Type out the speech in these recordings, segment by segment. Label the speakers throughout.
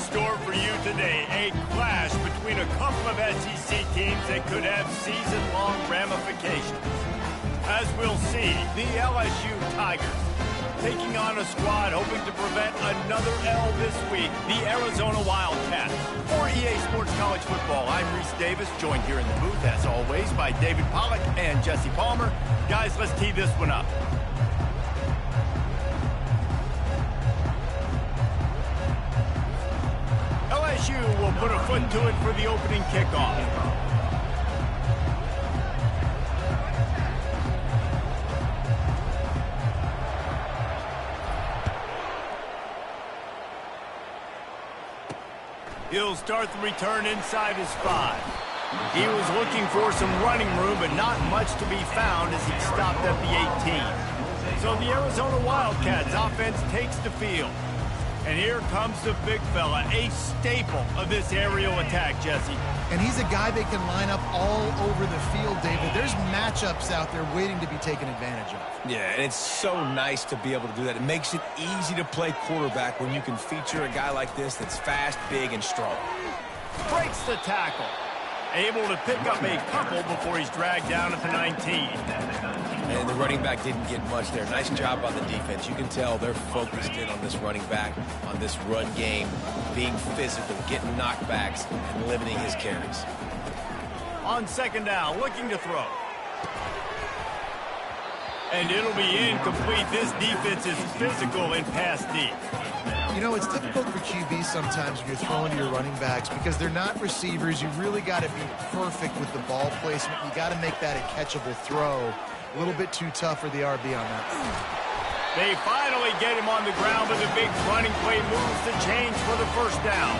Speaker 1: store for you today. A clash between a couple of SEC teams that could have season-long ramifications. As we'll see, the LSU Tigers taking on a squad hoping to prevent another L this week, the Arizona Wildcats. For EA Sports College Football, I'm Reese Davis, joined here in the booth, as always, by David Pollack and Jesse Palmer. Guys, let's tee this one up. LSU will put a foot to it for the opening kickoff. He'll start the return inside his 5. He was looking for some running room, but not much to be found as he stopped at the 18. So the Arizona Wildcats offense takes the field. And here comes the big fella, a staple of this aerial attack, Jesse.
Speaker 2: And he's a guy they can line up all over the field, David. There's matchups out there waiting to be taken advantage of.
Speaker 3: Yeah, and it's so nice to be able to do that. It makes it easy to play quarterback when you can feature a guy like this that's fast, big, and strong.
Speaker 1: Breaks the tackle. Able to pick up a couple before he's dragged down at the 19.
Speaker 3: And the running back didn't get much there. Nice job on the defense. You can tell they're focused in on this running back, on this run game, being physical, getting knockbacks, and limiting his carries.
Speaker 1: On second down, looking to throw. And it'll be incomplete. This defense is physical and pass deep.
Speaker 2: You know, it's difficult for QB sometimes when you're throwing to your running backs because they're not receivers. You really got to be perfect with the ball placement. You got to make that a catchable throw. A little bit too tough for the RB on that.
Speaker 1: They finally get him on the ground, but the big running play moves the chains for the first down.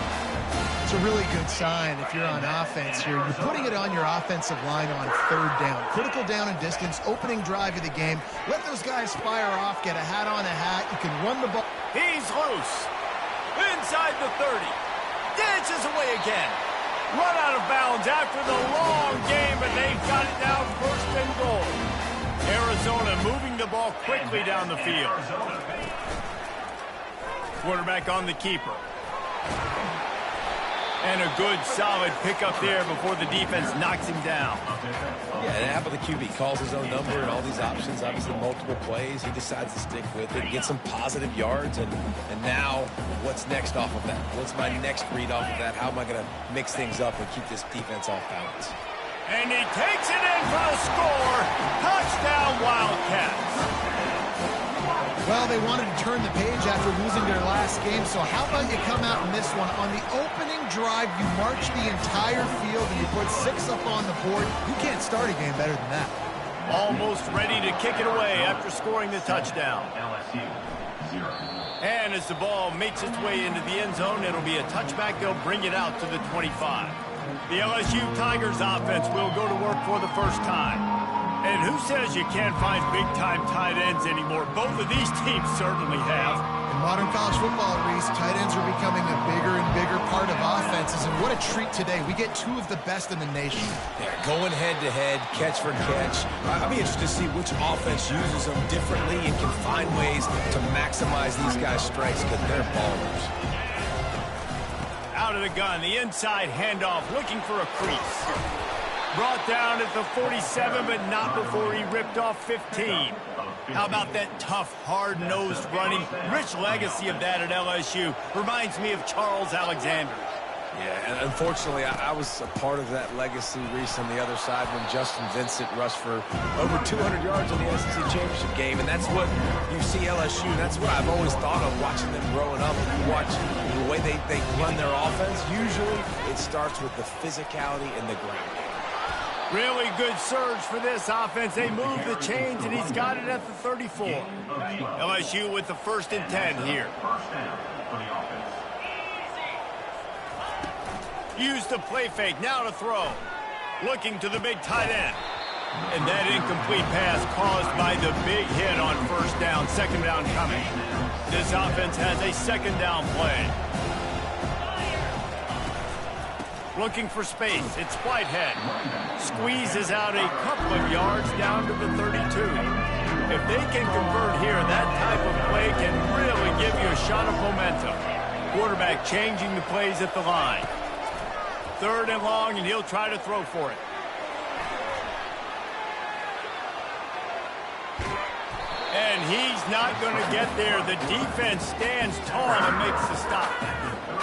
Speaker 2: It's a really good sign if you're on offense here. You're putting it on your offensive line on third down. Critical down and distance, opening drive of the game. Let those guys fire off, get a hat on a hat. You can run the ball.
Speaker 1: He's loose. Inside the 30. Dances away again. Run out of bounds after the long game, but they've got it down first and goal. Arizona moving the ball quickly down the field. Quarterback on the keeper. And a good, solid pickup there before the defense knocks him down.
Speaker 3: Yeah, and how about the QB? Calls his own number and all these options, obviously multiple plays. He decides to stick with it, get some positive yards, and now what's next off of that? What's my next read off of that? How am I going to mix things up and keep this defense off balance?
Speaker 1: And he takes it in for the score. Touchdown, Wildcats.
Speaker 2: Well, they wanted to turn the page after losing their last game, so how about you come out in this one? On the opening drive, you march the entire field and you put 6 up on the board. You can't start a game better than that.
Speaker 1: Almost ready to kick it away after scoring the touchdown. And as the ball makes its way into the end zone, it'll be a touchback. They'll bring it out to the 25. The LSU Tigers offense will go to work for the first time. And who says you can't find big-time tight ends anymore? Both of these teams certainly have.
Speaker 2: In modern college football, Reese, tight ends are becoming a bigger and bigger part of offenses. And what a treat today. We get 2 of the best in the nation.
Speaker 3: Yeah, going head-to-head, catch for catch. I'll be interested to see which offense uses them differently and can find ways to maximize these guys' strengths because they're ballers.
Speaker 1: Out of the gun, the inside handoff, looking for a crease. Brought down at the 47, but not before he ripped off 15. How about that tough, hard-nosed running? Rich legacy of that at LSU. Reminds me of Charles Alexander.
Speaker 3: Yeah, and unfortunately, I was a part of that legacy, Reese, on the other side when Justin Vincent rushed for over 200 yards in the SEC championship game, and that's what you see LSU. That's what I've always thought of watching them growing up. You watch the way they run their offense. Usually, it starts with the physicality and the ground.
Speaker 1: Really good surge for this offense. They move the chains, and he's got it at the 34. LSU with the 1st and 10 here. Use the play fake, now to throw. Looking to the big tight end. And that incomplete pass caused by the big hit on first down, second down coming. This offense has a second down play. Looking for space, it's Whitehead. Squeezes out a couple of yards down to the 32. If they can convert here, that type of play can really give you a shot of momentum. quarterback changing the plays at the line. 3rd and long, and he'll try to throw for it. And he's not going to get there. The defense stands tall and makes the stop.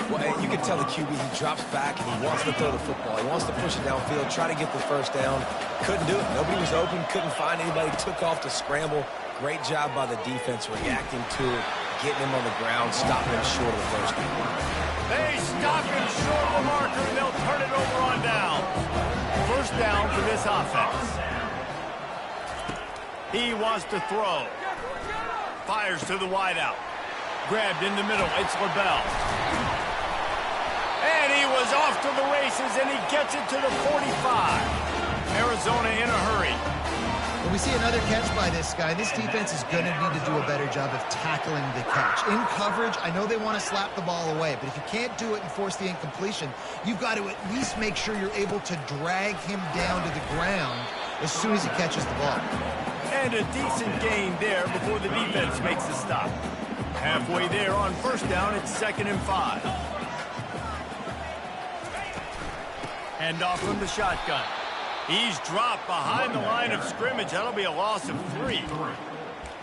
Speaker 3: Well, you can tell the QB, he drops back and he wants to throw the football. He wants to push it downfield, try to get the first down. Couldn't do it. Nobody was open, couldn't find anybody, took off to scramble. Great job by the defense reacting to it, getting him on the ground, stopping him short of the first down.
Speaker 1: They stop him short of the marker, and they'll turn it over on down. First down for this offense. He wants to throw. Fires to the wideout. Grabbed in the middle. It's LaBelle. And he was off to the races, and he gets it to the 45. Arizona in a hurry.
Speaker 2: Well, we see another catch by this guy. This defense is going to need to do a better job of tackling the catch. In coverage, I know they want to slap the ball away, but if you can't do it and force the incompletion, you've got to at least make sure you're able to drag him down to the ground as soon as he catches the ball.
Speaker 1: And a decent gain there before the defense makes the stop. Halfway there on first down, it's 2nd and 5. Hand off from the shotgun. He's dropped behind the line of scrimmage. That'll be a loss of 3.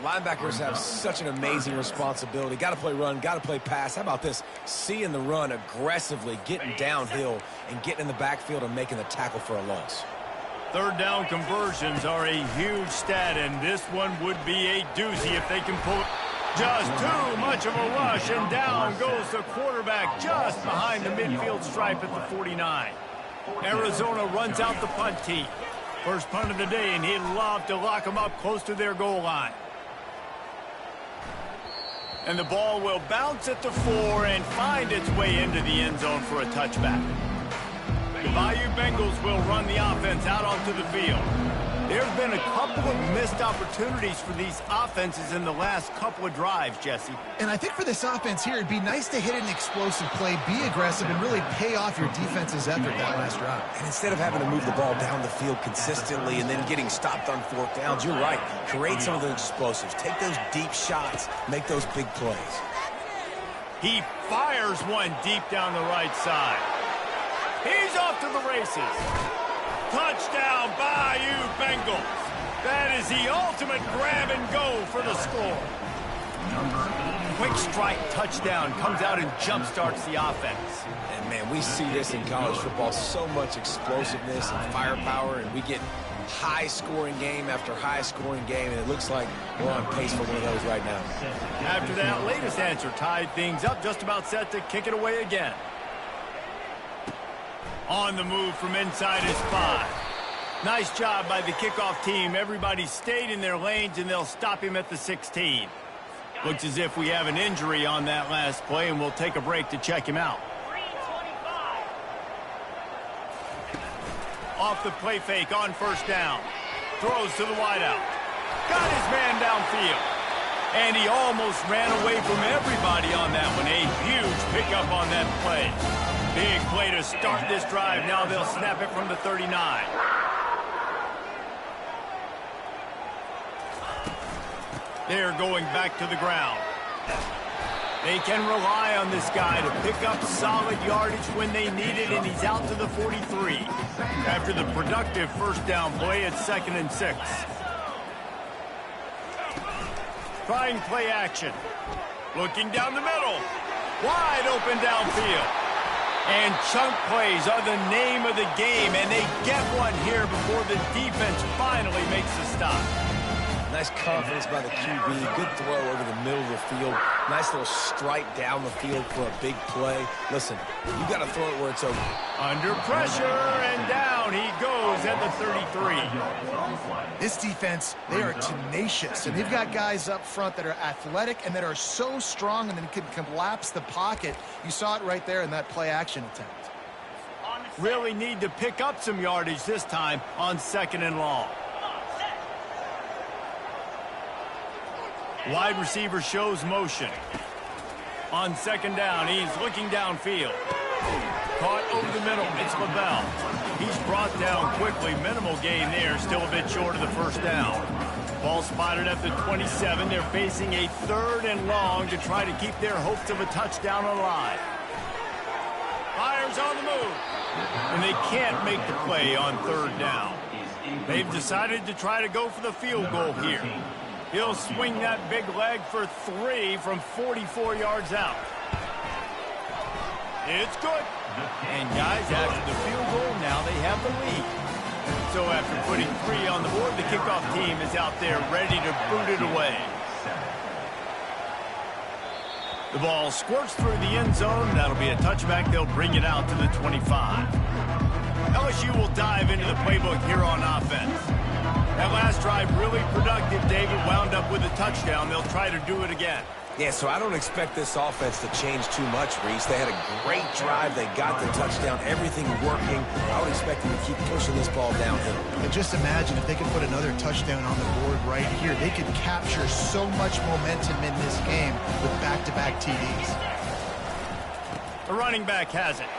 Speaker 3: Linebackers have such an amazing responsibility. Got to play run, got to play pass. How about this? Seeing the run aggressively, getting downhill, and getting in the backfield and making the tackle for a loss.
Speaker 1: 3rd down conversions are a huge stat, and this one would be a doozy if they can pull it. Just too much of a rush, and down goes the quarterback just behind the midfield stripe at the 49. Arizona runs out the punt team. First punt of the day, and he'd love to lock them up close to their goal line. And the ball will bounce at the 4 and find its way into the end zone for a touchback. The Bayou Bengals will run the offense out onto the field. There's been a couple of missed opportunities for these offenses in the last couple of drives, Jesse.
Speaker 2: And I think for this offense here, it'd be nice to hit an explosive play, be aggressive, and really pay off your defense's effort that last drive.
Speaker 3: And instead of having to move the ball down the field consistently and then getting stopped on 4th downs, you're right. Create some of those explosives. Take those deep shots. Make those big plays.
Speaker 1: He fires one deep down the right side. He's off to the races. Touchdown, Bayou Bengals. That is the ultimate grab and go for the score. Quick strike touchdown comes out and jump-starts the offense.
Speaker 3: And, man, we see this in college football, so much explosiveness and firepower, and we get high-scoring game after high-scoring game, and it looks like we're on pace for one of those right now.
Speaker 1: After that latest answer tied things up, just about set to kick it away again. On the move from inside his 5. Nice job by the kickoff team. Everybody stayed in their lanes, and they'll stop him at the 16. Looks as if we have an injury on that last play, and we'll take a break to check him out. Off the play fake on first down. Throws to the wideout. Got his man downfield. And he almost ran away from everybody on that one. A huge pickup on that play. Big play to start this drive. Now they'll snap it from the 39. They're going back to the ground. They can rely on this guy to pick up solid yardage when they need it, and he's out to the 43. After the productive first down play, it's 2nd and 6. Trying play action. Looking down the middle. Wide open downfield. And chunk plays are the name of the game, and they get one here before the defense finally makes the stop.
Speaker 3: Nice confidence by the QB. Good throw over the middle of the field. Nice little strike down the field for a big play. Listen, you got to throw it where it's open.
Speaker 1: Under pressure, and down he goes at the 33.
Speaker 2: This defense, they are tenacious, and they've got guys up front that are athletic and that are so strong and then can collapse the pocket. You saw it right there in that play action attempt.
Speaker 1: Really need to pick up some yardage this time on 2nd and long. Wide receiver shows motion. On 2nd down, he's looking downfield. Caught over the middle, it's LaBelle. He's brought down quickly. Minimal gain there, still a bit short of the first down. Ball spotted at the 27. They're facing a 3rd and long to try to keep their hopes of a touchdown alive. Fires on the move. And they can't make the play on 3rd down. They've decided to try to go for the field goal here. He'll swing that big leg for 3 from 44 yards out. It's good. And guys, after the field goal, now they have the lead. So after putting 3 on the board, the kickoff team is out there ready to boot it away. The ball squirts through the end zone. That'll be a touchback. They'll bring it out to the 25. LSU will dive into the playbook here on offense. That last drive really productive. David wound up with a touchdown. They'll try to do it again.
Speaker 3: Yeah, so I don't expect this offense to change too much, Reese. They had a great drive. They got the touchdown. Everything working. I would expect them to keep pushing this ball downhill.
Speaker 2: And just imagine if they could put another touchdown on the board right here. They could capture so much momentum in this game with back-to-back TDs.
Speaker 1: The running back has it.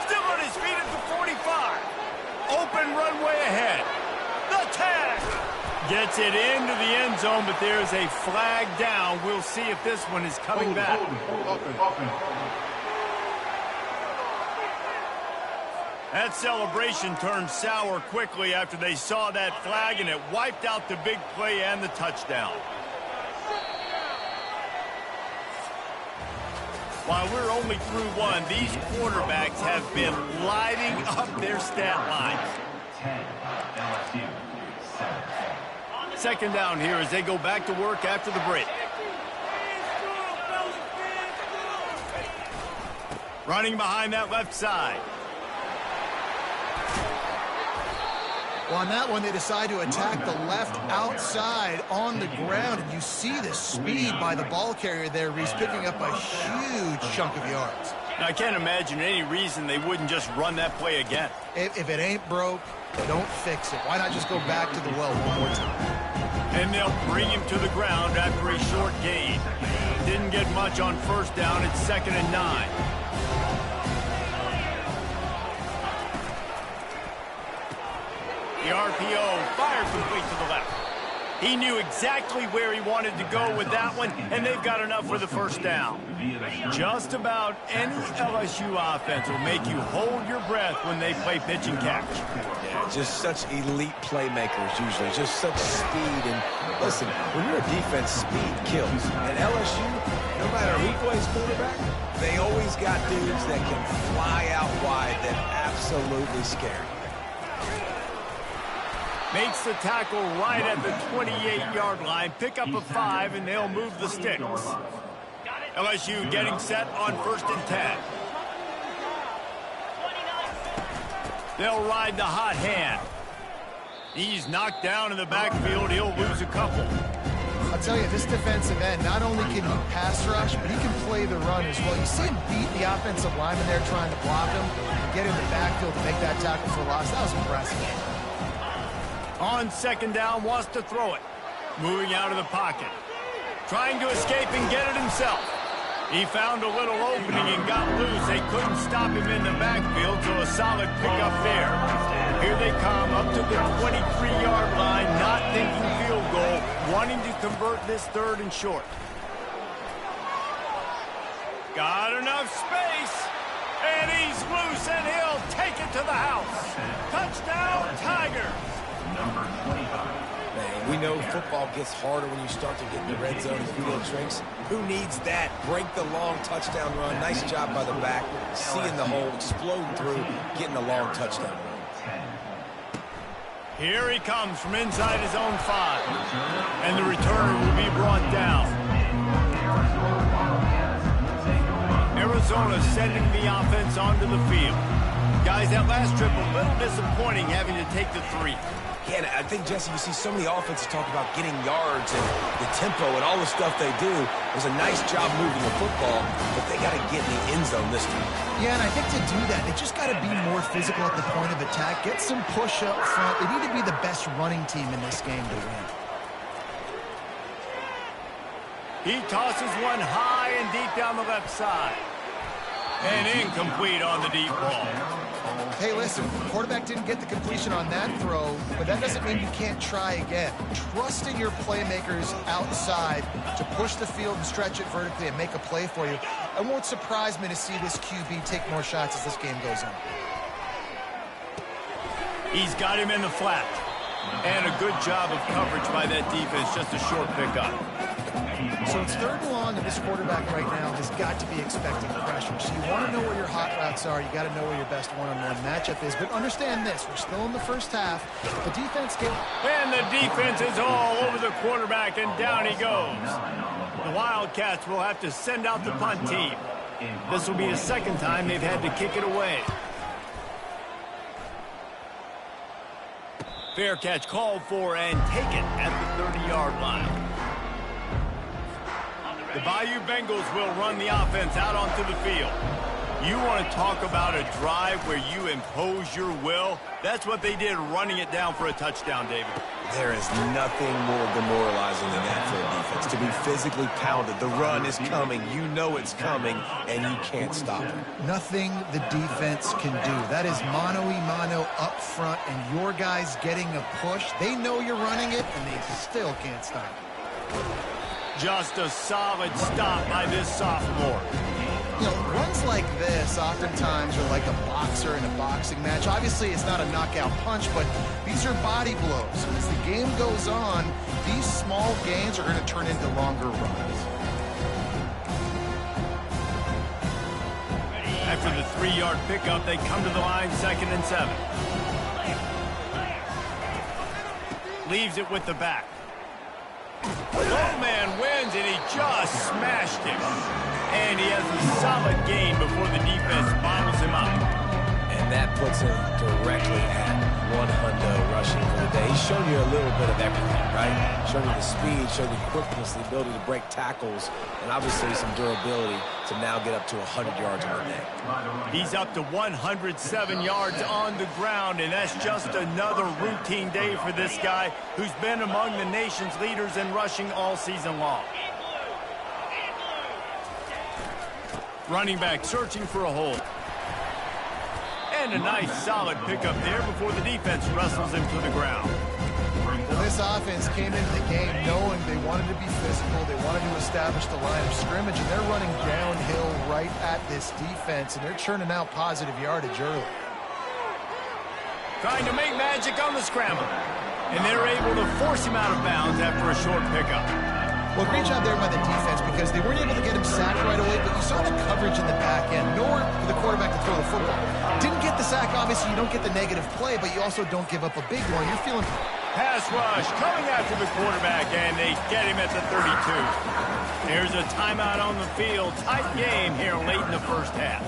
Speaker 1: Still on his feet at the 45. Open runway ahead. The tag. Gets it into the end zone, but there's a flag down. We'll see if this one is coming back. That celebration turned sour quickly after they saw that flag, and it wiped out the big play and the touchdown. While we're only through 1, these quarterbacks have been lighting up their stat lines.
Speaker 4: 10, LSU, 7.
Speaker 1: Second down here as they go back to work after the break. Running behind that left side.
Speaker 2: Well, on that one, they decide to attack the left outside on the ground, and you see the speed by the ball carrier there. He's picking up a huge chunk of yards.
Speaker 1: Now, I can't imagine any reason they wouldn't just run that play again.
Speaker 2: If it ain't broke, don't fix it. Why not just go back to the well one more time?
Speaker 1: And they'll bring him to the ground after a short gain. Didn't get much on 1st down. It's 2nd and 9. The RPO fired complete to the left. He knew exactly where he wanted to go with that one, and they've got enough for the 1st down. Just about any LSU offense will make you hold your breath when they play pitch and catch.
Speaker 3: Yeah, just such elite playmakers usually, just such speed. And listen, when you're a defense, speed kills. And LSU, no matter who plays quarterback, they always got dudes that can fly out wide that absolutely scare you.
Speaker 1: Makes the tackle right at the 28-yard line. Pick up a 5, and they'll move the sticks. LSU getting set on 1st and 10. They'll ride the hot hand. He's knocked down in the backfield. He'll lose a couple.
Speaker 2: I'll tell you, this defensive end, not only can he pass rush, but he can play the run as well. You see him beat the offensive lineman there trying to block him, get in the backfield to make that tackle for loss. That was impressive.
Speaker 1: On 2nd down, wants to throw it. Moving out of the pocket. Trying to escape and get it himself. He found a little opening and got loose. They couldn't stop him in the backfield, so a solid pickup there. Here they come up to the 23-yard line, not thinking field goal, wanting to convert this 3rd and short. Got enough space, and he's loose, and he'll take it to the house. Touchdown, Tigers.
Speaker 4: Number 25.
Speaker 3: Man, we know football gets harder when you start to get in the red zone and field tricks. Who needs that? Break the long touchdown run. Nice job by the back. Seeing the hole, exploding through, getting a long touchdown run.
Speaker 1: Here he comes from inside his own 5. And the returner will be brought down. Arizona sending the offense onto the field. Guys, that last trip a little disappointing having to take the 3.
Speaker 3: Yeah, I think, Jesse, you see so many offenses talk about getting yards and the tempo and all the stuff they do. It was a nice job moving the football, but they got to get in the end zone this time.
Speaker 2: Yeah, and I think to do that, they just got to be more physical at the point of attack, get some push up front. They need to be the best running team in this game to win.
Speaker 1: He tosses one high and deep down the left side. And incomplete on the deep ball.
Speaker 2: Hey, listen, the quarterback didn't get the completion on that throw, but that doesn't mean you can't try again. Trust in your playmakers outside to push the field and stretch it vertically and make a play for you. It won't surprise me to see this QB take more shots as this game goes on.
Speaker 1: He's got him in the flat. And a good job of coverage by that defense, just a short pickup.
Speaker 2: So it's 3rd and long, and this quarterback right now has got to be expecting pressure. So you want to know where your hot routes are. You got to know where your best one-on-one matchup is. But understand this, we're still in the first half. The defense
Speaker 1: And the defense is all over the quarterback, and down he goes. The Wildcats will have to send out the punt team. This will be the 2nd time they've had to kick it away. Fair catch called for and taken at the 30-yard line. The Bayou Bengals will run the offense out onto the field. You want to talk about a drive where you impose your will? That's what they did, running it down for a touchdown, David.
Speaker 3: There is nothing more demoralizing than that for a defense. To be physically pounded. The run is coming. You know it's coming, and you can't stop it.
Speaker 2: Nothing the defense can do. That is mano-a-mano up front, and your guys getting a push. They know you're running it, and they still can't stop it.
Speaker 1: Just a solid stop by this sophomore.
Speaker 2: You know, runs like this oftentimes are like a boxer in a boxing match. Obviously, it's not a knockout punch, but these are body blows. And as the game goes on, these small gains are going to turn into longer runs.
Speaker 1: After the 3-yard pickup, they come to the line, 2nd and 7. Leaves it with the back. Low man wins, and he just smashed him. And he has a solid gain before the defense bottles him up.
Speaker 3: And that puts him directly at 100 rushing for the day. He's shown you a little bit of everything, right? Shown you the speed, shown you the quickness, the ability to break tackles, and obviously some durability to now get up to 100 yards on the day.
Speaker 1: He's up to 107 yards on the ground, and that's just another routine day for this guy who's been among the nation's leaders in rushing all season long. Running back searching for a hole. And a nice solid pickup there before the defense wrestles him to the ground.
Speaker 2: Well, this offense came into the game knowing they wanted to be physical, they wanted to establish the line of scrimmage, and they're running downhill right at this defense, and they're churning out positive yardage early.
Speaker 1: Trying to make magic on the scramble. And they're able to force him out of bounds after a short pickup.
Speaker 2: Well, great job there by the defense because they weren't able to get him sacked right away, but you saw the coverage in the back end, nor for the quarterback to throw the football. Didn't get the sack, obviously you don't get the negative play, but you also don't give up a big one. You're feeling...
Speaker 1: Pass rush coming after the quarterback, and they get him at the 32. There's a timeout on the field. Tight game here late in the first half.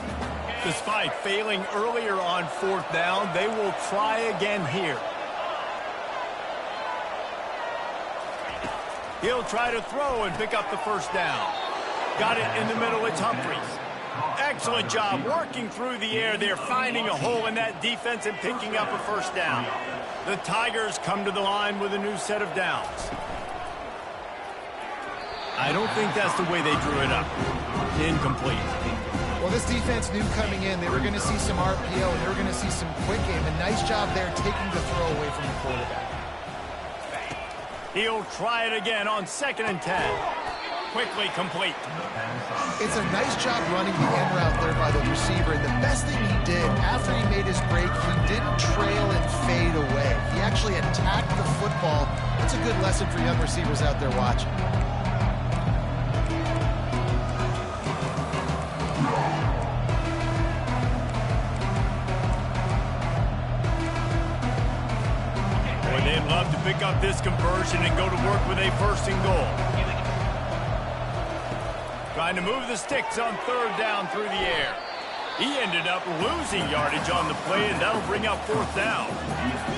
Speaker 1: Despite failing earlier on 4th down, they will try again here. He'll try to throw and pick up the 1st down. Got it in the middle. It's Humphries. Excellent job working through the air. They're finding a hole in that defense and picking up a 1st down. The Tigers come to the line with a new set of downs. I don't think that's the way they drew it up. Incomplete.
Speaker 2: Well, this defense knew coming in they were going to see some RPO and they were going to see some quick game. A nice job there taking the throw away from the quarterback.
Speaker 1: He'll try it again on 2nd and 10. Quickly complete.
Speaker 2: It's a nice job running the end route there by the receiver. And the best thing he did after he made his break, he didn't trail and fade away. He actually attacked the football. That's a good lesson for young receivers out there watching.
Speaker 1: They'd love to pick up this conversion and go to work with a 1st and goal. Trying to move the sticks on 3rd down through the air. He ended up losing yardage on the play, and that'll bring up 4th down.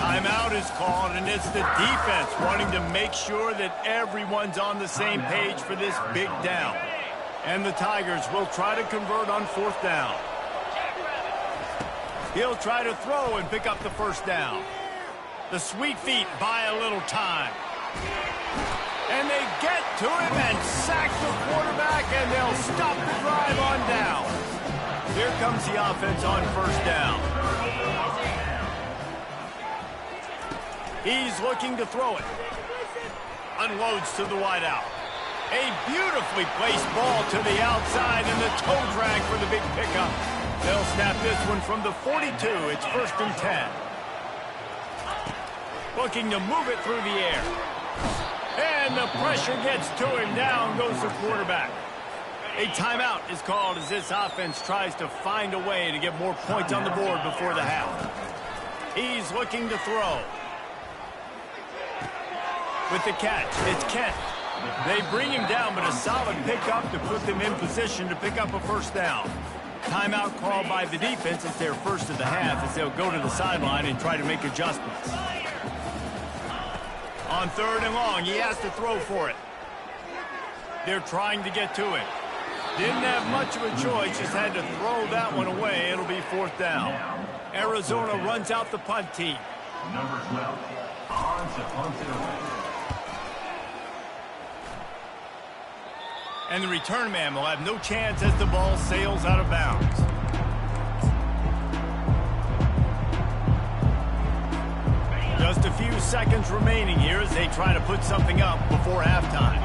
Speaker 1: Timeout is called, and it's the defense wanting to make sure that everyone's on the same page for this big down. And the Tigers will try to convert on 4th down. He'll try to throw and pick up the 1st down. The sweet feet buy a little time. And they get to him and sack the quarterback, and they'll stop the drive on down. Here comes the offense on first down. He's looking to throw it. Unloads to the wideout. A beautifully placed ball to the outside and the toe drag for the big pickup. They'll snap this one from the 42. It's 1st and 10. Looking to move it through the air. And the pressure gets to him. Down goes the quarterback. A timeout is called as this offense tries to find a way to get more points on the board before the half. He's looking to throw. With the catch, it's Kent. They bring him down, but a solid pickup to put them in position to pick up a first down. Timeout called by the defense. It's their first of the half as they'll go to the sideline and try to make adjustments. On 3rd and long, he has to throw for it. They're trying to get to it. Didn't have much of a choice, just had to throw that one away. It'll be 4th down. Arizona runs out the punt team.
Speaker 4: Number 12, on to punt it away.
Speaker 1: And the return man will have no chance as the ball sails out of bounds. Just a few seconds remaining here as they try to put something up before halftime.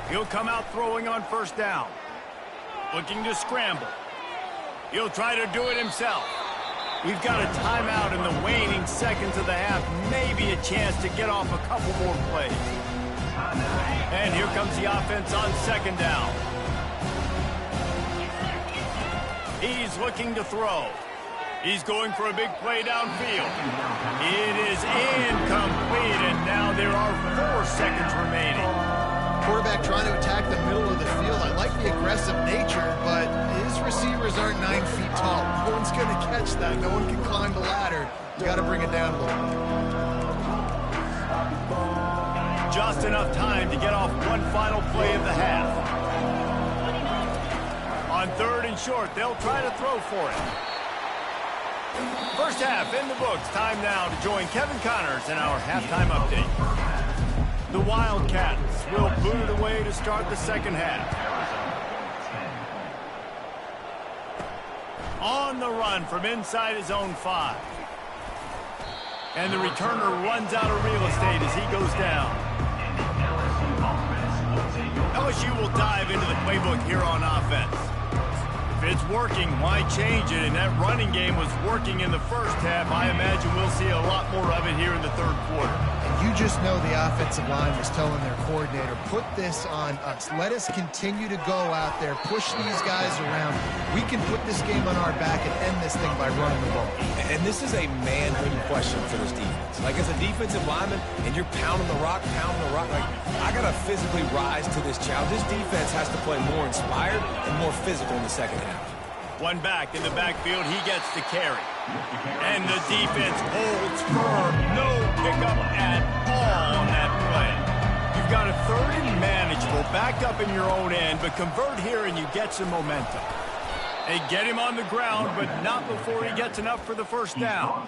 Speaker 1: He'll come out throwing on first down. Looking to scramble. He'll try to do it himself. We've got a timeout in the waning seconds of the half. Maybe a chance to get off a couple more plays. And here comes the offense on 2nd down. He's looking to throw. He's going for a big play downfield. It is incomplete, and now there are 4 seconds remaining.
Speaker 2: Quarterback trying to attack the middle of the field. I like the aggressive nature, but his receivers aren't 9 feet tall. No one's going to catch that. No one can climb the ladder. You got to bring it down a little bit.
Speaker 1: Just enough time to get off one final play of the half. On 3rd and short, they'll try to throw for it. First half in the books. Time now to join Kevin Connors in our halftime update. The Wildcats will boot it away to start the second half. On the run from inside his own 5. And the returner runs out of real estate as he goes down. LSU will dive into the playbook here on offense. If it's working, why change it? And that running game was working in the first half. I imagine we'll see a lot more of it here in the 3rd quarter.
Speaker 2: You just know the offensive line was telling their coordinator, put this on us. Let us continue to go out there, push these guys around. We can put this game on our back and end this thing by running the ball.
Speaker 3: And this is a manhood question for this defense. Like, as a defensive lineman, and you're pounding the rock, like, I got to physically rise to this challenge. This defense has to play more inspired and more physical in the second half.
Speaker 1: One back in the backfield, he gets the carry. And the defense holds firm. No pickup at all on that play. You've got a 3rd and manageable, back up in your own end, but convert here and you get some momentum. They get him on the ground, but not before he gets enough for the first down.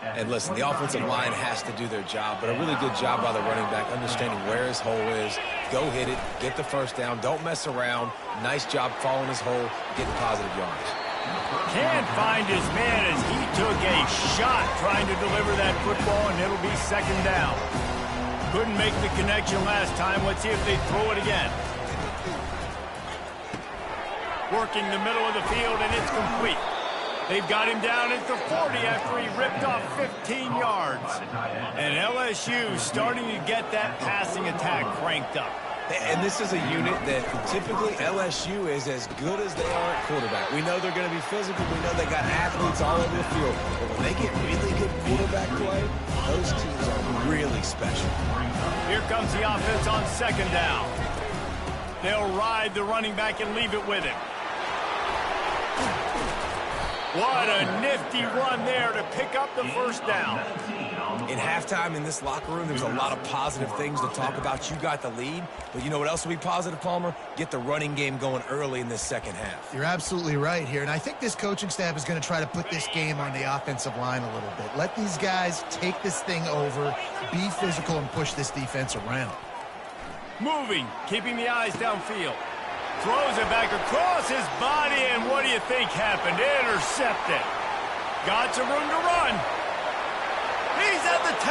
Speaker 3: And listen, the offensive line has to do their job, but a really good job by the running back, understanding where his hole is. Go hit it, get the first down, don't mess around. Nice job following his hole, getting positive yards.
Speaker 1: Can't find his man as he took a shot trying to deliver that football, and it'll be 2nd down. Couldn't make the connection last time. Let's see if they throw it again. Working the middle of the field, and it's complete. They've got him down at the 40 after he ripped off 15 yards. And LSU starting to get that passing attack cranked up.
Speaker 3: And this is a unit that typically LSU is as good as they are at quarterback. We know they're going to be physical. We know they got athletes all over the field. But when they get really good quarterback play, those teams are really special.
Speaker 1: Here comes the offense on 2nd down. They'll ride the running back and leave it with him. What a nifty run there to pick up the first down.
Speaker 3: In halftime in this locker room, there's a lot of positive things to talk about. You got the lead, but you know what else will be positive, Palmer? Get the running game going early in this second half.
Speaker 2: You're absolutely right here, and I think this coaching staff is going to try to put this game on the offensive line a little bit. Let these guys take this thing over, be physical, and push this defense around.
Speaker 1: Moving, keeping the eyes downfield. Throws it back across his body, and what do you think happened? Intercepted. Got some room to run. He's at the 10.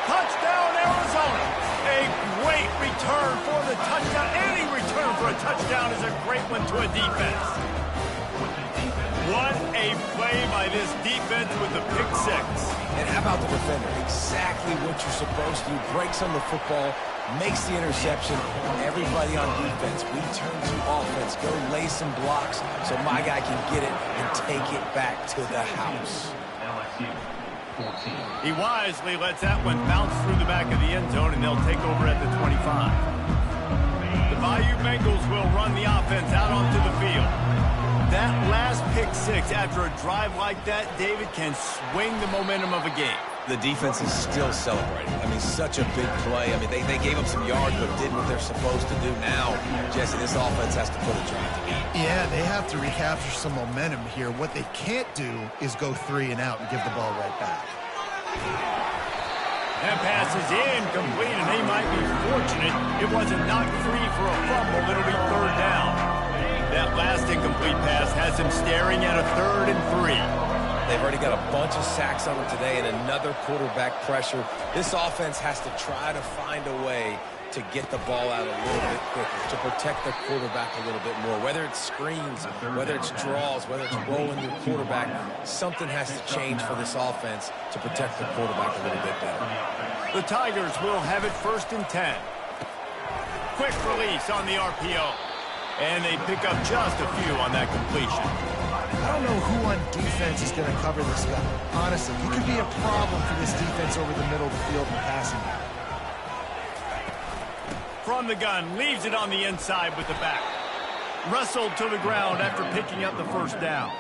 Speaker 1: Touchdown, Arizona. A great return for the touchdown. Any return for a touchdown is a great one to a defense. What a play by this defense with the pick six.
Speaker 3: And how about the defender? Exactly what you're supposed to do. Breaks on the football, makes the interception. Everybody on defense, we turn to offense. Go lay some blocks so my guy can get it and take it back to the house.
Speaker 1: He wisely lets that one bounce through the back of the end zone, and they'll take over at the 25. The Bayou Bengals will run the offense out onto the field. That last pick six after a drive like that, David, can swing the momentum of a game.
Speaker 3: The defense is still celebrating. I mean, such a big play. I mean, they gave up some yards, but did what they're supposed to do now. Jesse, this offense has to put a drive together.
Speaker 2: Yeah, they have to recapture some momentum here. What they can't do is go 3 and out and give the ball right back.
Speaker 1: That pass is incomplete, and they might be fortunate it wasn't knocked free for a fumble. It'll be third down. That last incomplete pass has him staring at a 3rd and 3.
Speaker 3: They've already got a bunch of sacks on them today and another quarterback pressure. This offense has to try to find a way to get the ball out a little bit quicker, to protect the quarterback a little bit more. Whether it's screens, whether it's draws, whether it's rolling your quarterback, something has to change for this offense to protect the quarterback a little bit better.
Speaker 1: The Tigers will have it 1st and 10. Quick release on the RPO. And they pick up just a few on that completion.
Speaker 2: I don't know who on defense is going to cover this guy. Honestly, he could be a problem for this defense over the middle of the field in the passing game.
Speaker 1: From the gun, leaves it on the inside with the back. Wrestled to the ground after picking up the 1st down.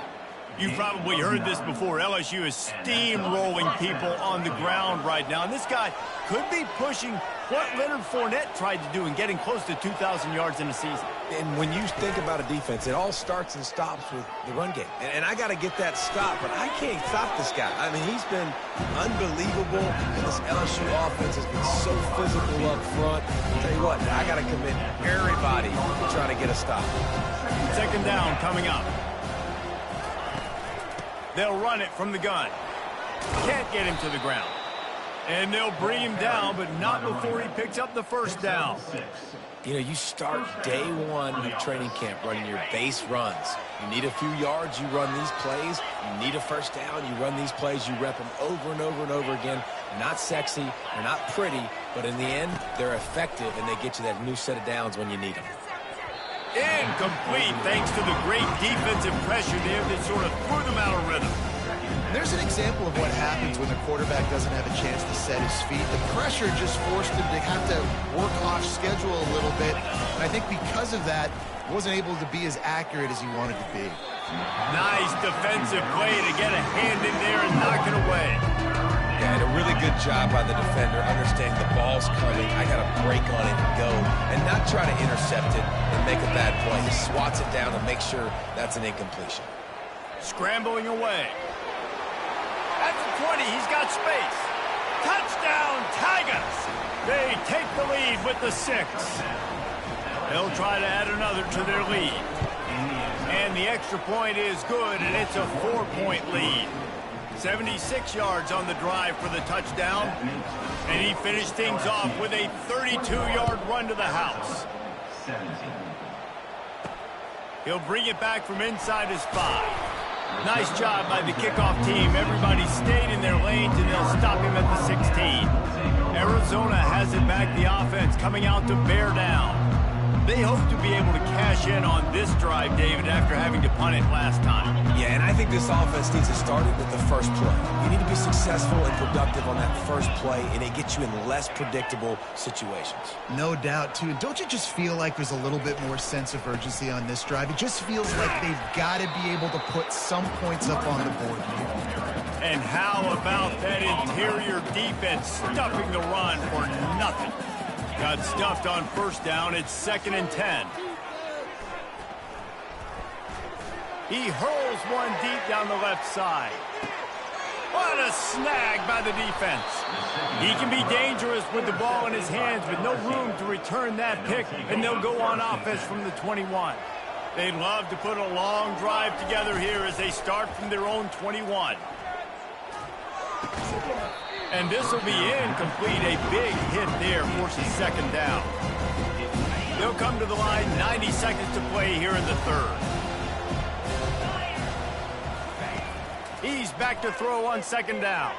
Speaker 1: You've probably heard this before. LSU is steamrolling people on the ground right now. And this guy could be pushing what Leonard Fournette tried to do in getting close to 2,000 yards in a season.
Speaker 3: And when you think about a defense, it all starts and stops with the run game. And I got to get that stop, but I can't stop this guy. I mean, he's been unbelievable, and this LSU offense has been so physical up front. I'll tell you what, I got to commit everybody to try to get a stop.
Speaker 1: 2nd down coming up. They'll run it from the gun. Can't get him to the ground. And they'll bring him down, but not before he picks up the 1st down.
Speaker 3: You know, you start day one of training camp running your base runs. You need a few yards, you run these plays. You need a 1st down, you run these plays. You rep them over and over and over again. Not sexy, they're not pretty, but in the end, they're effective, and they get you that new set of downs when you need them.
Speaker 1: Incomplete, thanks to the great defensive pressure there that sort of threw them out of rhythm.
Speaker 2: There's an example of what happens when the quarterback doesn't have a chance to set his feet. The pressure just forced him to have to work off schedule a little bit. And I think because of that, wasn't able to be as accurate as he wanted to be.
Speaker 1: Nice defensive play to get a hand in there and knock it away.
Speaker 3: Yeah, and a really good job by the defender, understanding the ball's coming. I got to break on it and go, and not try to intercept it and make a bad play. He swats it down and makes sure that's an incompletion.
Speaker 1: Scrambling away. At the 20, he's got space. Touchdown, Tigers! They take the lead with the 6. They'll try to add another to their lead. And the extra point is good, and it's a 4-point lead. 76 yards on the drive for the touchdown. And he finished things off with a 32-yard run to the house. He'll bring it back from inside his 5. Nice job by the kickoff team. Everybody stayed in their lanes, and they'll stop him at the 16. Arizona has it back, the offense coming out to bear down. They hope to be able to cash in on this drive, David, after having to punt it last time.
Speaker 3: Yeah, and I think this offense needs to start it with the first play. You need to be successful and productive on that first play, and it gets you in less predictable situations.
Speaker 2: No doubt, too. Don't you just feel like there's a little bit more sense of urgency on this drive? It just feels like they've got to be able to put some points up on the board here.
Speaker 1: And how about that interior defense stuffing the run for nothing? Got stuffed on 1st down. It's 2nd and 10. He hurls one deep down the left side. What a snag by the defense. He can be dangerous with the ball in his hands, but no room to return that pick, and they'll go on offense from the 21. They'd love to put a long drive together here as they start from their own 21. And this will be incomplete. A big hit there forces second down. They'll come to the line, 90 seconds to play here in the third. He's back to throw on second down.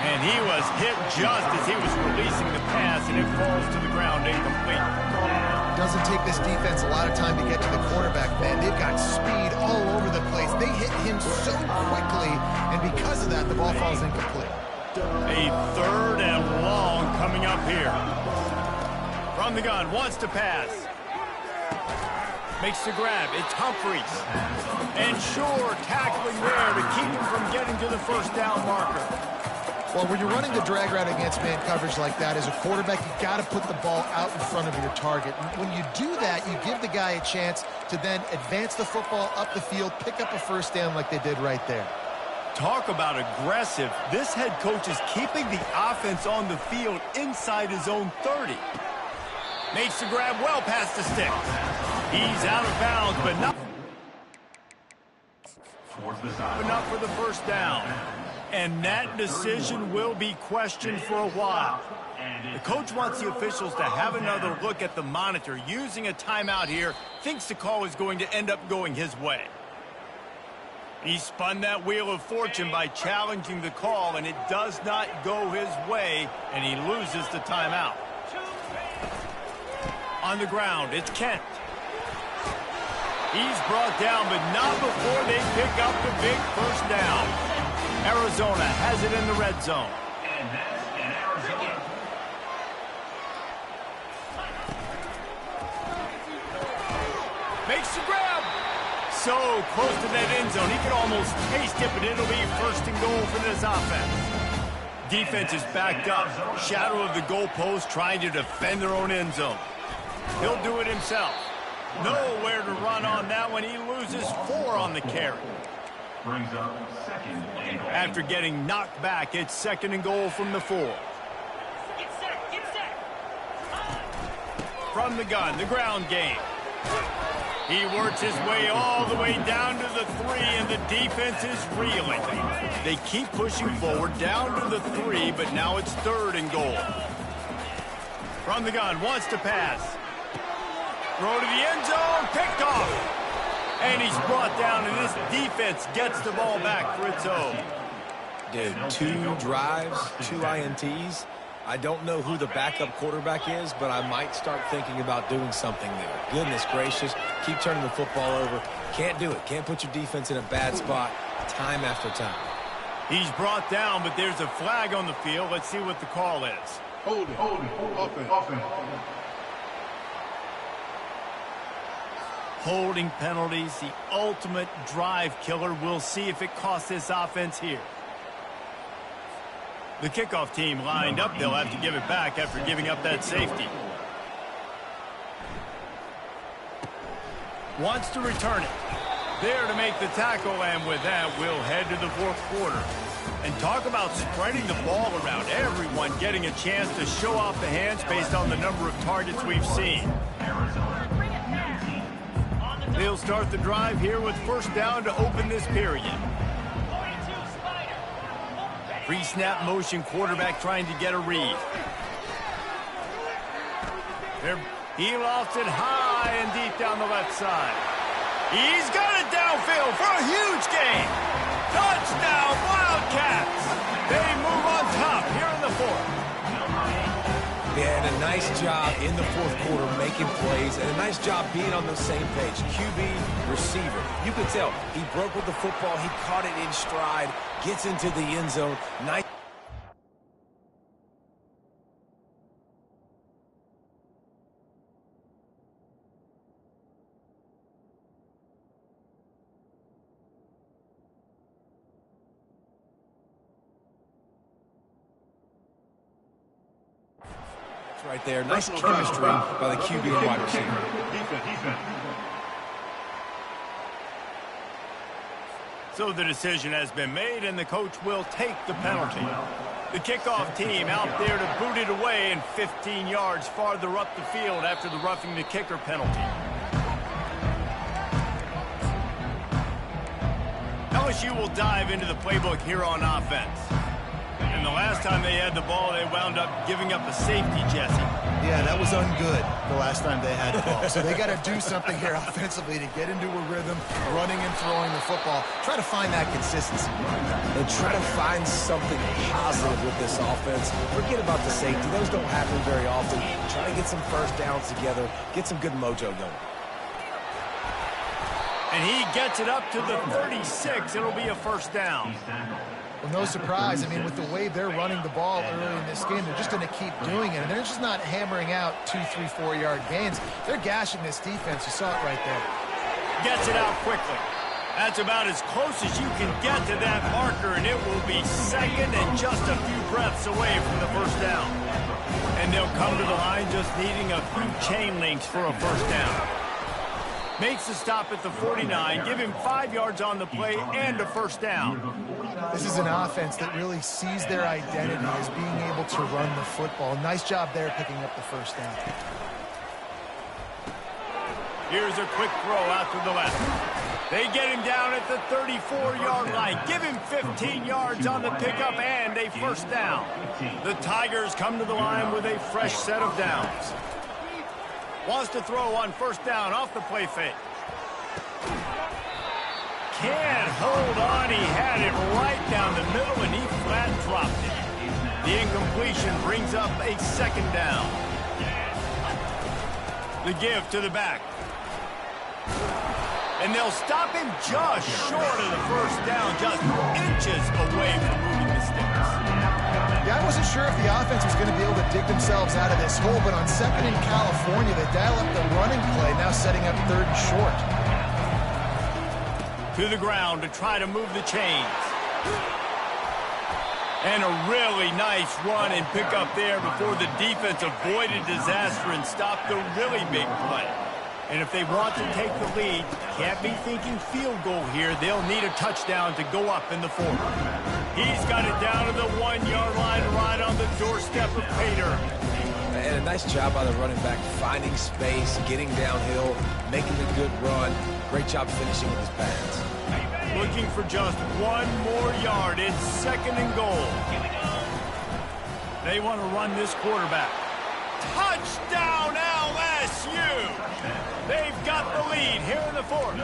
Speaker 1: And he was hit just as he was releasing the pass, and it falls to the ground incomplete.
Speaker 2: Doesn't take this defense a lot of time to get to the quarterback, man. They've got speed all over the place. They hit him so quickly, and because of that, the ball falls incomplete.
Speaker 1: A third and long coming up here. From the gun, wants to pass. Makes the grab. It's Humphries. And sure, tackling there to keep him from getting to the first down marker.
Speaker 2: Well, when you're running the drag route against man coverage like that, as a quarterback, you got to put the ball out in front of your target. And when you do that, you give the guy a chance to then advance the football up the field, pick up a first down like they did right there.
Speaker 1: Talk about aggressive. This head coach is keeping the offense on the field inside his own 30. Makes the grab well past the sticks. He's out of bounds, but not for the first down. And that decision will be questioned for a while. The coach wants the officials to have another look at the monitor. Using a timeout here, thinks the call is going to end up going his way. He spun that wheel of fortune by challenging the call, and it does not go his way, and he loses the timeout. On the ground, it's Kent. He's brought down, but not before they pick up the big first down. Arizona has it in the red zone.
Speaker 4: And that's in Arizona.
Speaker 1: Makes the grab. So close to that end zone. He can almost taste it, but it'll be first and goal for this offense. Defense is backed up. Shadow of the goalpost, trying to defend their own end zone. He'll do it himself. Nowhere to run on that one. He loses 4 on the carry.
Speaker 4: Brings up second and goal.
Speaker 1: After getting knocked back, it's second and goal from the 4.
Speaker 5: Get set.
Speaker 1: From the gun, the ground game. He works his way all the way down to the 3, and the defense is reeling. They keep pushing forward down to the 3, but now it's third and goal. From the gun, wants to pass. Throw to the end zone, picked off. And he's brought down, and this defense gets the ball back for its own.
Speaker 3: Dude, 2 drives, 2 INTs. I don't know who the backup quarterback is, but I might start thinking about doing something there. Goodness gracious, keep turning the football over. Can't do it. Can't put your defense in a bad spot time after time.
Speaker 1: He's brought down, but there's a flag on the field. Let's see what the call is.
Speaker 6: Hold it. Offense.
Speaker 1: Holding penalties, the ultimate drive killer. We'll see if it costs this offense here. The kickoff team lined up. They'll have to give it back after giving up that safety. Wants to return it. There to make the tackle, and with that, we'll head to the 4th quarter. And talk about spreading the ball around. Everyone getting a chance to show off the hands based on the number of targets we've seen. They'll start the drive here with first down to open this period. Pre-snap motion, quarterback trying to get a read. He lofts it high and deep down the left side. He's got it downfield for a huge gain. Touchdown, Wildcats. They move on top here in the 4th.
Speaker 3: Yeah, and a nice job in the 4th quarter making plays, and a nice job being on the same page. QB, receiver. You can tell he broke with the football. He caught it in stride, gets into the end zone. Nice. Right there. Nice chemistry by the QB and wide receiver.
Speaker 1: So the decision has been made, and the coach will take the penalty. The kickoff team out there to boot it away and 15 yards farther up the field after the roughing the kicker penalty. LSU will dive into the playbook here on offense. And the last time they had the ball, they wound up giving up a safety, Jesse.
Speaker 2: Yeah, that was ungood the last time they had the ball. So they got to do something here offensively to get into a rhythm, running and throwing the football. Try to find that consistency.
Speaker 3: And try to find something positive with this offense. Forget about the safety. Those don't happen very often. Try to get some first downs together. Get some good mojo going.
Speaker 1: And he gets it up to the 36. It'll be a first down.
Speaker 2: Well, no surprise. I mean, with the way they're running the ball early in this game, they're just going to keep doing it. And they're just not hammering out 2, 3, 4-yard gains. They're gashing this defense. You saw it right there.
Speaker 1: Gets it out quickly. That's about as close as you can get to that marker, and it will be second and just a few breaths away from the first down. And they'll come to the line just needing a few chain links for a first down. Makes the stop at the 49, give him 5 yards on the play and a first down.
Speaker 2: This is an offense that really sees their identity as being able to run the football. Nice job there picking up the first down.
Speaker 1: Here's a quick throw out to the left. They get him down at the 34-yard line. Give him 15 yards on the pickup and a first down. The Tigers come to the line with a fresh set of downs. Wants to throw on first down off the play fake. Can't hold on. He had it right down the middle, and he flat dropped it. The incompletion brings up a second down. The give to the back. And they'll stop him just short of the first down, just inches away from moving the sticks.
Speaker 2: Yeah, I wasn't sure if the offense was going to be able to dig themselves out of this hole, but on second in California, they dial up the running play, now setting up third and short.
Speaker 1: To the ground to try to move the chains. And a really nice run and pick up there before the defense avoided disaster and stopped the really big play. And if they want to take the lead, can't be thinking field goal here. They'll need a touchdown to go up in the fourth. He's got it down to the 1-yard line right on the doorstep of Pater.
Speaker 3: And a nice job by the running back, finding space, getting downhill, making a good run. Great job finishing with his pads.
Speaker 1: Looking for just one more yard. It's second and goal. They want to run this quarterback. Touchdown LSU! They've got the lead here in the fourth.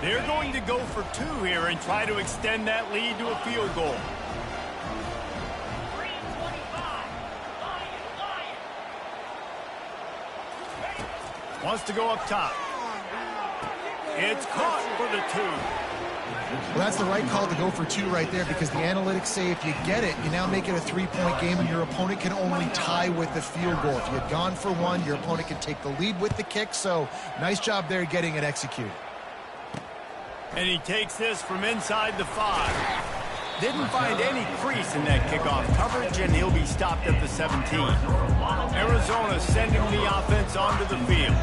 Speaker 1: They're going to go for 2 here and try to extend that lead to a field goal. Wants to go up top. It's caught for the 2.
Speaker 2: Well, that's the right call to go for 2 right there, because the analytics say if you get it, you now make it a 3-point game and your opponent can only tie with the field goal. If you had gone for 1, your opponent can take the lead with the kick. So nice job there getting it executed.
Speaker 1: And he takes this from inside the 5. Didn't find any crease in that kickoff coverage, and he'll be stopped at the 17. Arizona sending the offense onto the field.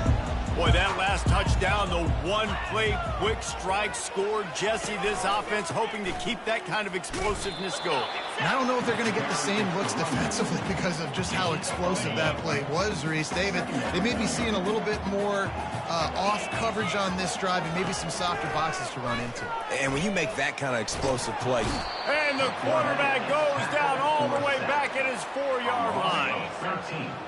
Speaker 1: Boy, that last touchdown, the one-play quick strike scored. Jesse, this offense hoping to keep that kind of explosiveness going.
Speaker 2: And I don't know if they're going to get the same looks defensively because of just how explosive that play was, Reese. David, they may be seeing a little bit more off coverage on this drive and maybe some softer boxes to run into.
Speaker 3: And when you make that kind of explosive play.
Speaker 1: And the quarterback goes down all the way back at his 4-yard line.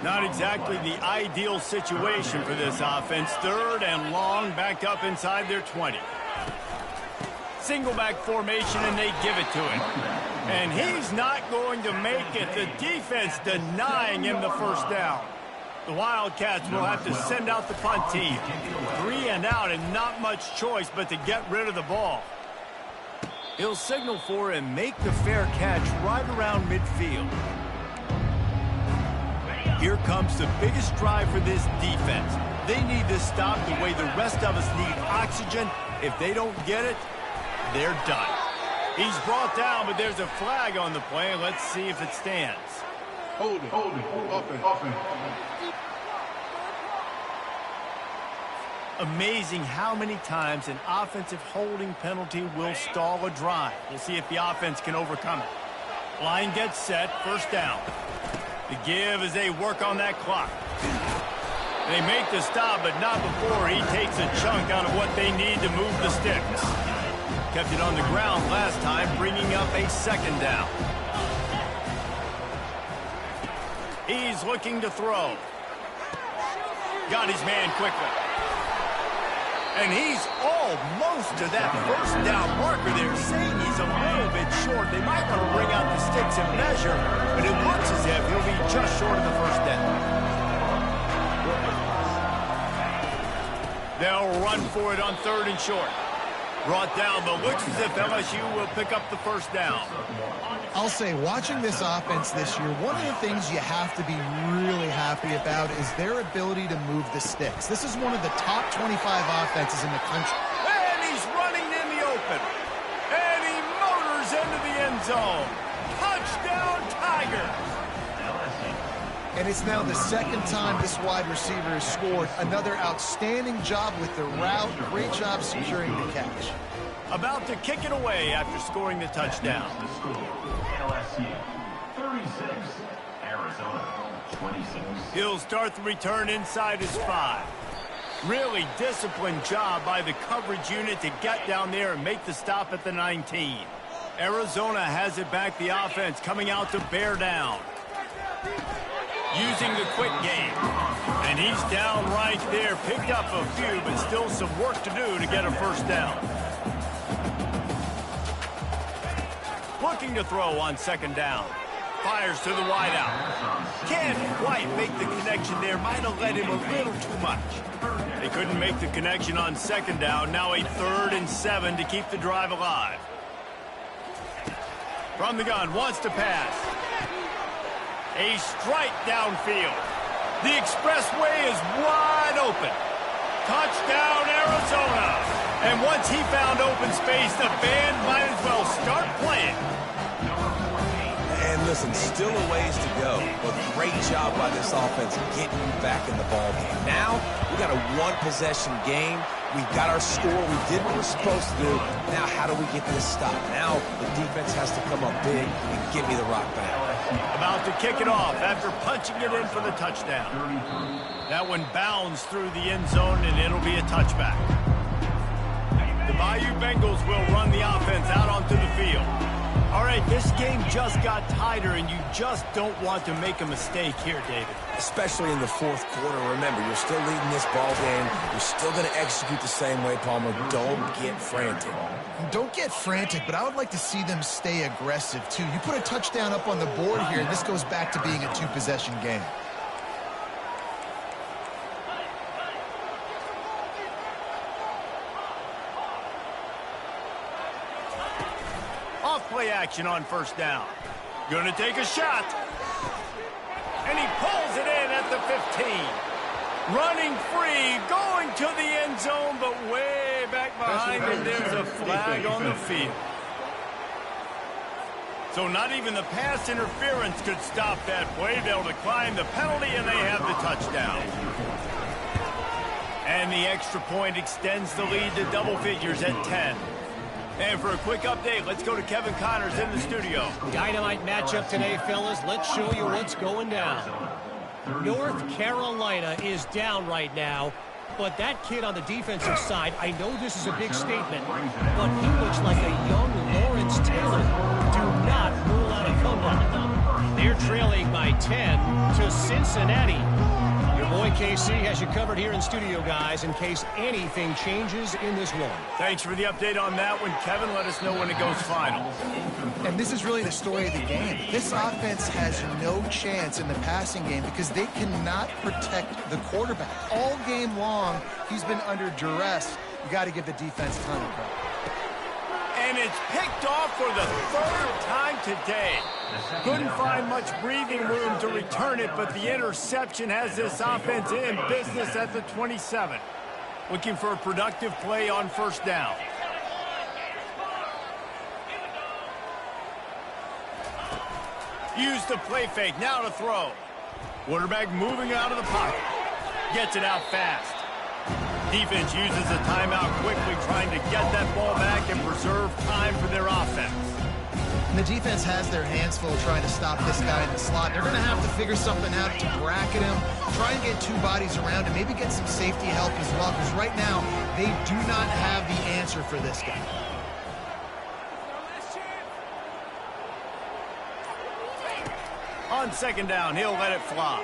Speaker 1: Not exactly the ideal situation for this offense. Third and long, backed up inside their 20. Single back formation, and they give it to him. And he's not going to make it. The defense denying him the first down. The Wildcats will have to send out the punt team. 3 and out, and not much choice but to get rid of the ball. He'll signal for and make the fair catch right around midfield. Here comes the biggest drive for this defense. They need this stop the way the rest of us need oxygen. If they don't get it, they're done. He's brought down, but there's a flag on the play. Let's see if it stands.
Speaker 6: Hold it. Offense.
Speaker 1: Amazing how many times an offensive holding penalty will stall a drive. We'll see if the offense can overcome it. Line gets set, first down. The give as they work on that clock. They make the stop, but not before he takes a chunk out of what they need to move the sticks. Kept it on the ground last time, bringing up a second down. He's looking to throw. Got his man quickly. And he's almost to that first down marker there, saying he's a little bit short. They might want to bring out the sticks and measure, but it looks as if he'll be just short of the first down. They'll run for it on 3rd and short. Brought down, but looks as if LSU will pick up the first down.
Speaker 2: I'll say, watching this offense this year, one of the things you have to be really happy about is their ability to move the sticks. This is one of the top 25 offenses in the country.
Speaker 1: And he's running in the open. And he motors into the end zone. Touchdown, Tigers!
Speaker 2: And it's now the second time this wide receiver has scored. Another outstanding job with the route. Great job securing the catch.
Speaker 1: About to kick it away after scoring the touchdown.
Speaker 4: LSU 36, Arizona 26.
Speaker 1: He'll start the return inside his 5. Really disciplined job by the coverage unit to get down there and make the stop at the 19. Arizona has it back, the offense coming out to bear down. Using the quick game. And he's down right there. Picked up a few, but still some work to do to get a first down. Looking to throw on 2nd down. Fires to the wideout. Can't quite make the connection there. Might have led him a little too much. They couldn't make the connection on 2nd down. Now a 3rd and 7 to keep the drive alive. From the gun, wants to pass. A strike downfield. The expressway is wide open. Touchdown, Arizona. And once he found open space, the band might as well start playing.
Speaker 3: And listen, still a ways to go, but great job by this offense getting you back in the ball game. Now, we got a one-possession game. We got our score. We did what we're supposed to do. Now, how do we get this stop? Now, the defense has to come up big and give me the rock back.
Speaker 1: About to kick it off after punching it in for the touchdown. That one bounds through the end zone, and it'll be a touchback. The Bayou Bengals will run the offense out onto the field. All right, this game just got tighter, and you just don't want to make a mistake here, David.
Speaker 3: Especially in the 4th quarter. Remember, you're still leading this ball game. You're still going to execute the same way, Palmer. Don't get frantic.
Speaker 2: Don't get frantic, but I would like to see them stay aggressive, too. You put a touchdown up on the board here, and this goes back to being a 2-possession game.
Speaker 1: Off-play action on 1st down. Going to take a shot. And he pulls it in at the 15. Running free, going to the end zone, but way back behind him, there's a flag on the field. So not even the pass interference could stop that play. They'll decline the penalty, and they have the touchdown. And the extra point extends the lead to double figures at 10. And for a quick update, let's go to Kevin Connors in the studio.
Speaker 7: Dynamite matchup today, fellas. Let's show you what's going down. North Carolina is down right now, but that kid on the defensive side, I know this is a big statement, but he looks like a young Lawrence Taylor. Do not rule out a comeback. They're trailing by 10 to Cincinnati. Your boy KC has you covered here in studio, guys, in case anything changes in this one.
Speaker 1: Thanks for the update on that one, Kevin. Let us know when it goes final.
Speaker 2: And this is really the story of the game. This offense has no chance in the passing game because they cannot protect the quarterback. All game long, he's been under duress. You got to give the defense a ton of credit.
Speaker 1: And it's picked off for the 3rd time today. Couldn't find much breathing room to return it, but the interception has this offense in business at the 27. Looking for a productive play on 1st down. Use the play fake, now to throw. Quarterback moving out of the pocket. Gets it out fast. Defense uses a timeout quickly, trying to get that ball back and preserve time for their offense.
Speaker 2: And the defense has their hands full trying to stop this guy in the slot. They're going to have to figure something out to bracket him, try and get two bodies around him, maybe get some safety help as well, because right now they do not have the answer for this guy.
Speaker 1: On second down, he'll let it fly.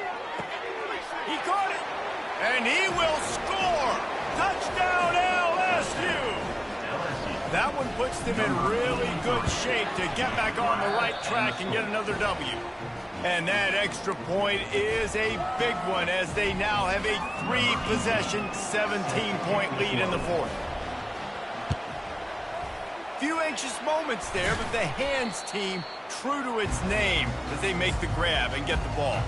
Speaker 1: He caught it, and he will score. Touchdown, LSU. That one puts them in really good shape to get back on the right track and get another W. And that extra point is a big one as they now have a 3-possession, 17-point lead in the fourth. Few anxious moments there, but the hands team true to its name as they make the grab and get the ball.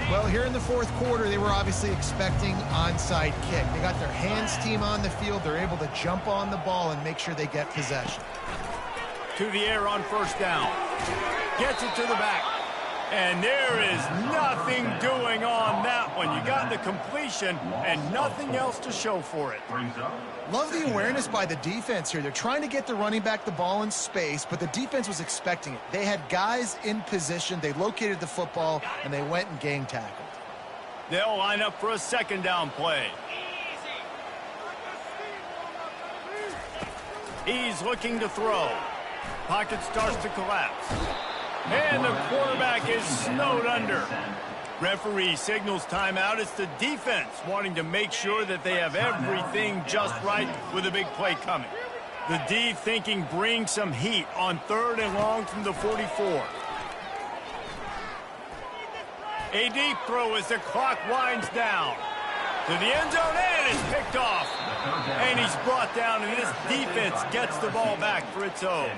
Speaker 2: Well, here in the fourth quarter, they were obviously expecting onside kick. They got their hands team on the field. They're able to jump on the ball and make sure they get possession.
Speaker 1: To the air on first down. Gets it to the back. And there is nothing doing on that one. You got the completion and nothing else to show for it.
Speaker 2: Love the awareness by the defense here. They're trying to get the running back the ball in space, but the defense was expecting it. They had guys in position. They located the football, and they went and gang tackled.
Speaker 1: They'll line up for a second down play. He's looking to throw. Pocket starts to collapse. And the quarterback is snowed under. Referee signals timeout. It's the defense wanting to make sure that they have everything just right with a big play coming. The D thinking bring some heat on 3rd and long from the 44. A deep throw as the clock winds down. To the end zone, and it's picked off. And he's brought down, and this defense gets the ball back for its own.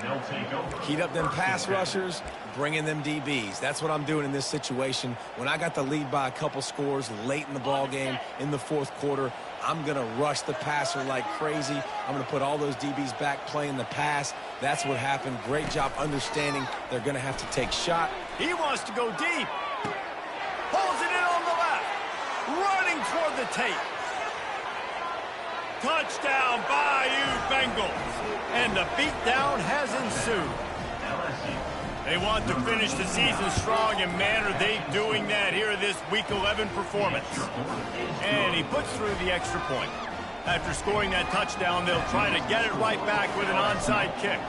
Speaker 3: Heat up them pass rushers, bring in them DBs. That's what I'm doing in this situation. When I got the lead by a couple scores late in the ball game in the fourth quarter, I'm going to rush the passer like crazy. I'm going to put all those DBs back playing the pass. That's what happened. Great job understanding they're going to have to take shot.
Speaker 1: He wants to go deep. Pulls it in on the left. Running toward the tape. Touchdown, Bayou Bengals. And the beatdown has ensued. They want to finish the season strong, and man, are they doing that here in this Week 11 performance. And he puts through the extra point. After scoring that touchdown, they'll try to get it right back with an onside kick.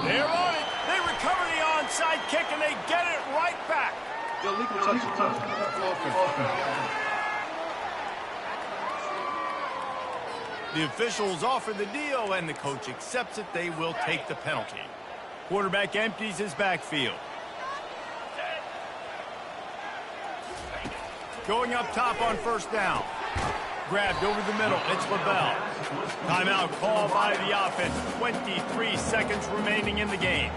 Speaker 1: They're on it. They recover the onside kick, and they get it right back.
Speaker 6: Illegal touch.
Speaker 1: The officials offer the deal, and the coach accepts it. They will take the penalty. Quarterback empties his backfield. Going up top on first down. Grabbed over the middle. It's LaBelle. Timeout called by the offense. 23 seconds remaining in the game.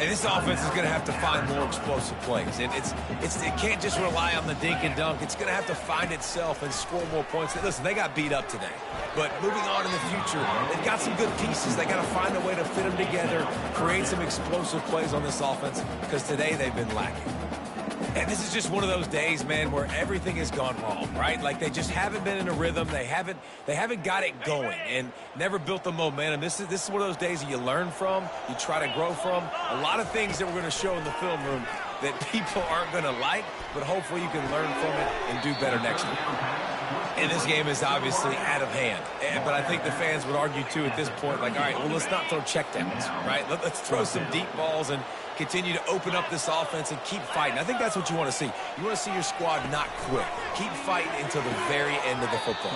Speaker 3: And this offense is going to have to find more explosive plays. And it can't just rely on the dink and dunk. It's going to have to find itself and score more points. Listen, they got beat up today. But moving on in the future, they've got some good pieces. They got to find a way to fit them together, create some explosive plays on this offense, because today they've been lacking. And this is just one of those days, man, where everything has gone wrong, right? Like they just haven't been in a rhythm. They haven't got it going and never built the momentum. This is one of those days that you learn from, you try to grow from. A lot of things that we're going to show in the film room that people aren't going to like, but hopefully you can learn from it and do better next week. And this game is obviously out of hand. But I think the fans would argue, too, at this point, like, all right, well, let's not throw checkdowns, right? Let's throw some deep balls and continue to open up this offense and keep fighting. I think that's what you want to see. You want to see your squad not quit. Keep fighting until the very end of the football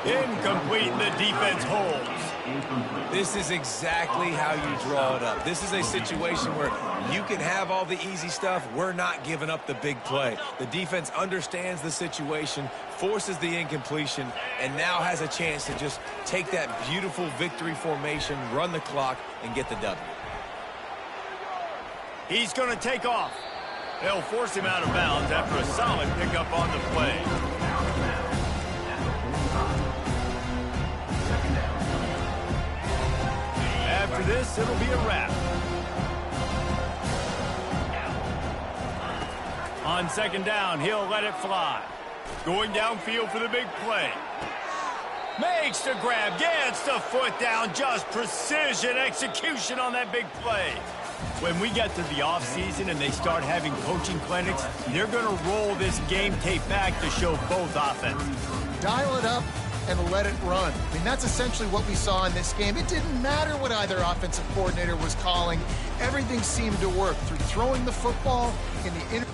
Speaker 3: game.
Speaker 1: Incomplete, and the defense holds.
Speaker 3: This is exactly how you draw it up. This is a situation where you can have all the easy stuff. We're not giving up the big play. The defense understands the situation, forces the incompletion, and now has a chance to just take that beautiful victory formation, run the clock, and get the W.
Speaker 1: He's going to take off. They'll force him out of bounds after a solid pickup on the play. After this, it'll be a wrap. On second down, he'll let it fly. Going downfield for the big play. Makes the grab, gets the foot down, just precision execution on that big play. When we get to the offseason and they start having coaching clinics, they're going to roll this game tape back to show both offenses.
Speaker 2: Dial it up and let it run. I mean, that's essentially what we saw in this game. It didn't matter what either offensive coordinator was calling. Everything seemed to work through throwing the football in the